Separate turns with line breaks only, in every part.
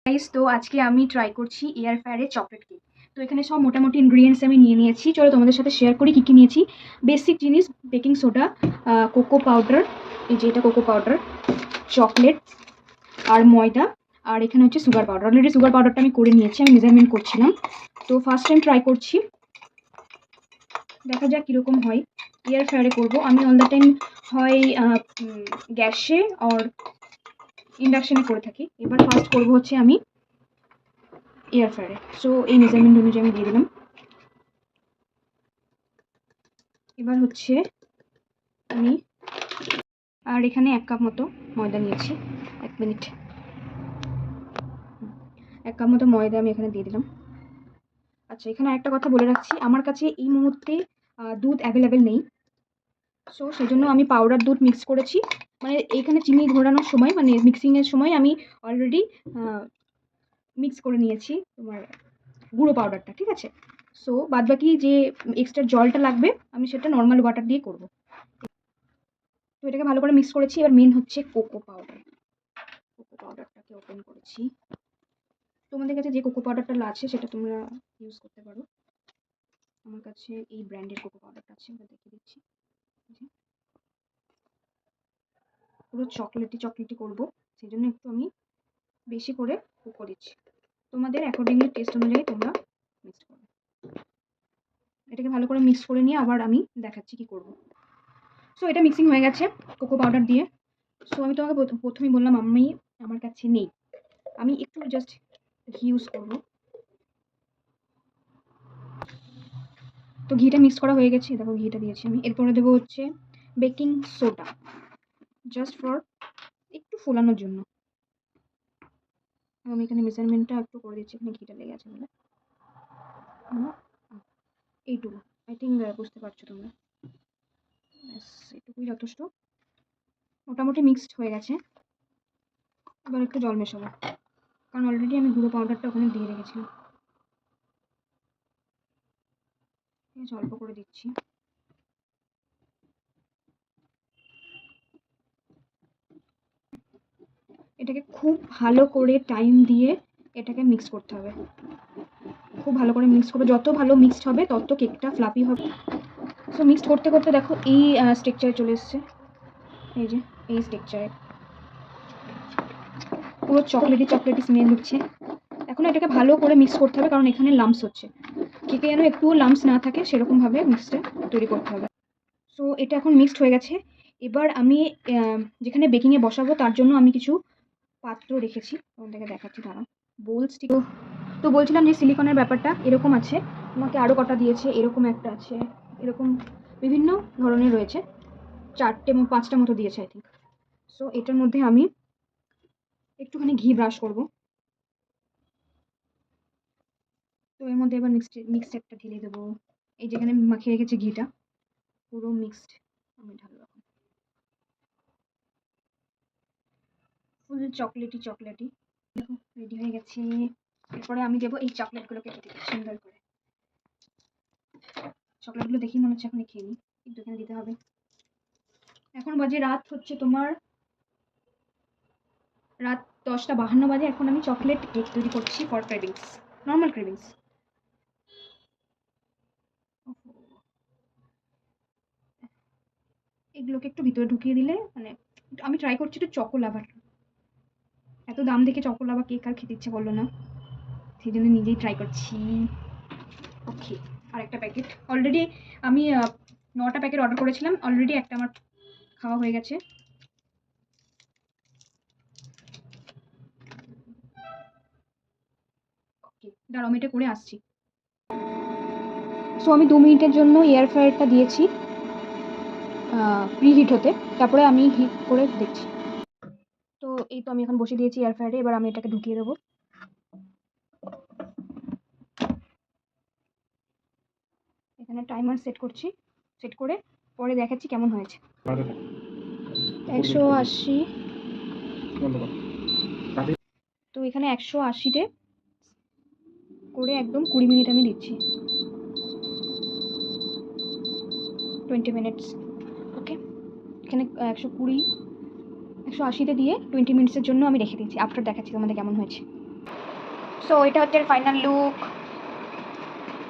Guys, তো আজকে আমি ট্রাই করছি এয়ার ফ্রায়ারে চকলেট কেক। তো এখানে সব মোটামুটি ইনগ্রিডিয়েন্টস আমি নিয়ে নিয়েছি। চলো তোমাদের সাথে শেয়ার করি কী কী নিয়েছি। বেসিক জিনিস: বেকিং সোডা, কোকো পাউডার, এই যে এটা কোকো পাউডার, চকলেট আর ময়দা, আর এখানে হচ্ছে সুগার পাউডার। অলরেডি সুগার পাউডারটা আমি করে নিয়েছি, আমি মেজারমেন্ট করছিলাম। তো ফার্স্ট টাইম ট্রাই করছি, দেখা যাক কীরকম হয়। এয়ার ফ্রায়ারে করবো আমি। অল দ্য টাইম হয় গ্যাসে আর ইন্ডাকশনে করে থাকি। এবার ফার্স্ট করবো হচ্ছে আমি এয়ার ফ্রায়ারে। সো এই মেজারমেন্ট অনুযায়ী আমি দিয়ে দিলাম। এবার হচ্ছে আমি আর এখানে 1 কাপ মতো ময়দা নিয়েছি। 1 মিনিট। 1 কাপ মতো ময়দা আমি এখানে দিয়ে দিলাম। আচ্ছা, এখানে একটা কথা বলে রাখছি, আমার কাছে এই মুহূর্তে দুধ অ্যাভেলেবেল নেই। সো সেই জন্য আমি পাউডার দুধ মিক্স করেছি। মানে এইখানে চিনি ঘোরানোর সময়, মানে মিক্সিংয়ের সময় আমি অলরেডি মিক্স করে নিয়েছি তোমার গুঁড়ো পাউডারটা, ঠিক আছে। সো বাদবাকি যে এক্সট্রা জলটা লাগবে আমি সেটা নর্মাল ওয়াটার দিয়ে করব। তো এটাকে ভালো করে মিক্স করেছি। এবার মেন হচ্ছে কোকো পাউডার। কোকো পাউডারটাকে ওপেন করেছি। তোমাদের কাছে যে কোকো পাউডারটা আছে সেটা তোমরা ইউজ করতে পারো। আমার কাছে এই ব্র্যান্ডের কোকো পাউডারটা আছে, আমি দেখিয়ে দিচ্ছি। পুরো চকলেটি চকলেটি করবো, সেই জন্য একটু আমি বেশি করে কোকো দিচ্ছি। তোমাদের অ্যাকর্ডিংলি টেস্ট অনুযায়ী তোমরা মিক্স করবে। এটাকে ভালো করে মিক্স করে নিয়ে আবার আমি দেখাচ্ছি কি করব। সো এটা মিক্সিং হয়ে গেছে কোকো পাউডার দিয়ে। সো আমি তোমাকে প্রথমেই বললাম আমার কাছে নেই, আমি একটু জাস্ট ঘি ইউজ করব। তো ঘিটা মিক্স করা হয়ে গেছে, দেখো ঘিটা দিয়েছি আমি। এরপরে দেবো হচ্ছে বেকিং সোডা, জাস্ট ফর একটু ফোলানোর জন্য। আমি এখানে মেজারমেন্টটা একটু করে দিচ্ছি, এখানে ঘিটা লেগে আছে বলে। এইটুকু আই থিঙ্ক বুঝতে পারছো তোমরা। ব্যাস, এটুকুই যথেষ্ট। মোটামুটি মিক্সড হয়ে গেছে। এবার একটু জল মেশাবো, কারণ অলরেডি আমি গুঁড়ো পাউডারটা ওখানে দিয়ে রেখেছিলাম। অল্প করে দিচ্ছি। এটাকে খুব ভালো করে টাইম দিয়ে এটাকে মিক্স করতে হবে। খুব ভালো করে মিক্স করবে, যত ভালো মিক্সড হবে তত কেকটা ফ্লাফি হবে। সো মিক্সড করতে করতে দেখো এই স্ট্রাকচারে চলে এসছে। এই যে এই স্ট্রাকচারে পুরো চকলেটি চকলেটি স্মেল হচ্ছে। এখন এটাকে ভালো করে মিক্স করতে হবে, কারণ এখানে লাম্পস হচ্ছে। কেকে যেন একটুও লাম্পস না থাকে সেরকমভাবে মিক্সটা তৈরি করতে হবে। সো এটা এখন মিক্সড হয়ে গেছে। এবার আমি যেখানে বেকিংয়ে বসাবো তার জন্য আমি কিছু পাত্র রেখেছি, তোমাদেরকে দেখাচ্ছি, দাঁড়াও। বোল স্টিক। তো বলছিলাম যে সিলিকনের ব্যাপারটা এরকম আছে, আমাকে আরও কটা দিয়েছে, এরকম একটা আছে, এরকম বিভিন্ন ধরনের রয়েছে। 4-5টা মতো দিয়েছে আই থিঙ্ক। সো এটার মধ্যে আমি একটুখানি ঘি ব্রাশ করব। তো এর মধ্যে এবার মিক্সচারটা ঢেলে দেবো। এই যেখানে মাখিয়ে রেখেছি ঘিটা, পুরো মিক্সড আমি ঢালবো। ফুল চকলেটি চকলেটি। দেখো রেডি হয়ে গেছে। এরপরে আমি দেবো এই চকলেটগুলোকে সুন্দর করে। চকলেটগুলো দেখি মনে হচ্ছে এখন খেয়ে নিই, কিন্তু এখানে দিতে হবে। এখন বাজে রাত হচ্ছে তোমার রাত 10:52 বাজে। এখন আমি চকলেট কেক তৈরি করছি ফর ক্রেভিংস, নর্মাল ক্রেভিংস। এগুলোকে একটু ভিতরে ঢুকিয়ে দিলে, মানে আমি ট্রাই করছি একটু চকো লাভার। এত দাম দেখে চকো লাভা কেক আর খেতে ইচ্ছে করলো না, সেই জন্য নিজেই ট্রাই করছি। ওকে, আর একটা প্যাকেট অলরেডি আমি 9টা প্যাকেট অর্ডার করেছিলাম, অলরেডি একটা আমার খাওয়া হয়ে গেছে। ওকে, দাঁড়াও আমি এটা করে আসছি। সো আমি 2 মিনিটের জন্য এয়ার ফ্রায়ারটা দিয়েছি প্রিহিট হতে, তারপরে আমি হিট করে দেখছি। তো এই তো আমি এখন বসে দিয়েছি এয়ার ফ্রায়ারে। এবার আমি এটাকে ঢুকিয়ে দেবো। এখানে টাইমার সেট করছি, সেট করে পরে দেখাচ্ছি কেমন হয়েছে। 180। তো এখানে 180-তে করে একদম 20 মিনিট আমি দিচ্ছি, 20 মিনিটস। ওকে, এখানে 180-তে দিয়ে 20 মিনিটসের জন্য আমি রেখে দিচ্ছি। আফটার দেখাচ্ছি তোমাদের কেমন হয়েছে। সো এটা হচ্ছে ফাইনাল লুক।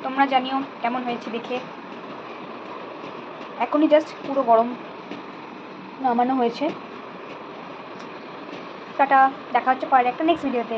তোমরা জানিও কেমন হয়েছে দেখে। এখনই জাস্ট পুরো গরম নামানো হয়েছে। টাটা, দেখা হচ্ছে পরের একটা নেক্সট ভিডিওতে।